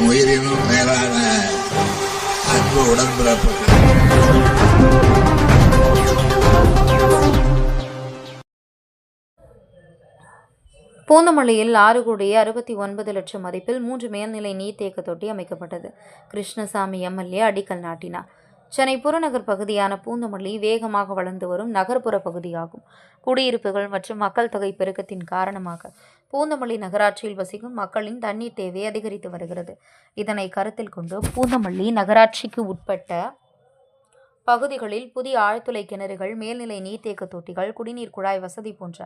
என் உயிரினும் மேலான அன்பு உடன்பிறப்புகள். பூந்தமல்லியில் 6,69,00,000 மதிப்பில் 3 மேல்நிலை நீர்த்தேக்க தொட்டி அமைக்கப்பட்டது. கிருஷ்ணசாமி எம்எல்ஏ அடிக்கல் நாட்டினார். சென்னை புறநகர் பகுதியான பூந்தமல்லி வேகமாக வளர்ந்து வரும் நகர்ப்புற பகுதியாகும். குடியிருப்புகள் மற்றும் மக்கள் தொகை பெருக்கத்தின் காரணமாக பூந்தமல்லி நகராட்சியில் வசிக்கும் மக்களின் தண்ணீர் தேவை அதிகரித்து வருகிறது. இதனை கருத்தில் கொண்டு பூந்தமல்லி நகராட்சிக்கு உட்பட்ட பகுதிகளில் புதிய ஆழ்துளை கிணறுகள், மேல்நிலை நீர்த்தேக்க தொட்டிகள், குடிநீர் குழாய் வசதி போன்ற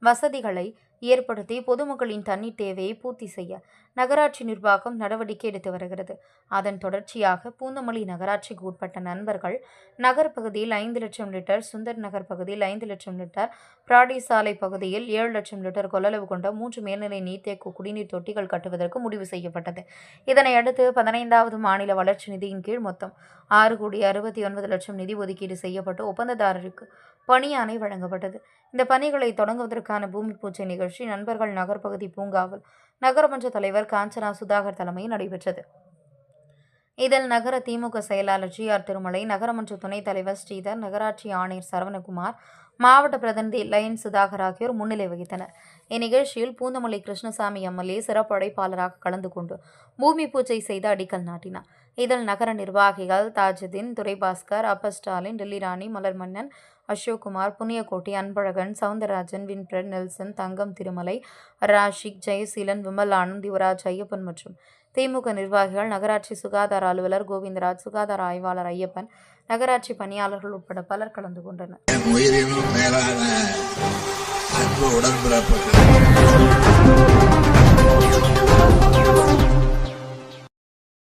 வசதிகளை ஏற்படுத்தி பொதுமக்களின் தண்ணீர் தேவையை பூர்த்தி செய்ய நகராட்சி நிர்வாகம் நடவடிக்கை எடுத்து வருகிறது. அதன் தொடர்ச்சியாக பூந்தமல்லி நகராட்சிக்கு உட்பட்ட நண்பர்கள் நகர் பகுதியில் 5 லட்சம் லிட்டர், சுந்தர் நகர் பகுதியில் 5 லட்சம் லிட்டர், பிராடி சாலை பகுதியில் 7 லட்சம் லிட்டர் கொள்ளளவு கொண்ட 3 மேல்நிலை நீர்த்தேக்க குடிநீர் தொட்டிகள் கட்டுவதற்கு முடிவு செய்யப்பட்டது. இதனையடுத்து 15வது மாநில வளர்ச்சி நிதியின் கீழ் மொத்தம் 6,69,00,000 நிதி ஒதுக்கீடு செய்யப்பட்டு ஒப்பந்ததாரருக்கு பணியாணை வழங்கப்பட்டது. இந்த பணிகளை தொடங்குவதற்கான பூமி பூஜை நிகழ்ச்சி நண்பர்கள் நகர்பகுதி பூங்காவில் நகரமன்ற தலைவர் காஞ்சனா சுதாகர் தலைமையில் நடைபெற்றது. இதில் நகர திமுக செயலாளர் GR திருமலை, நகரமன்ற துணைத் தலைவர் ஸ்ரீதர், நகராட்சி ஆணையர் சரவணகுமார், மாவட்ட பிரதிநிதி லயன் சுதாகர் ஆகியோர் முன்னிலை வகித்தனர். இந்நிகழ்ச்சியில் பூந்தமல்லி கிருஷ்ணசாமி எம்எல்ஏ சிறப்பு அழைப்பாளராக கலந்து கொண்டு பூமி பூஜை செய்து அடிக்கல் நாட்டினார். இதில் நகர நிர்வாகிகள் தாஜுதீன், துரைபாஸ்கர், அப்ப ஸ்டாலின், டெல்லி ராணி, மலர்மன்னன், அசோக்குமார், புண்ணியகோட்டி, அன்பழகன், சவுந்தரராஜன், வின்ஃபிரட், நெல்சன், தங்கம், திருமலை, ராஷிக், ஜெயசீலன், விமல் ஆனந்த், யுவராஜ், ஐயப்பன் மற்றும் திமுக நிர்வாகிகள், நகராட்சி சுகாதார அலுவலர் கோவிந்தராஜ், சுகாதார ஆய்வாளர் ஐயப்பன், நகராட்சி பணியாளர்கள் உட்பட பலர் கலந்து கொண்டனர். என் உயிரினும் மேலான அன்பு உடன்பிறப்புகள்.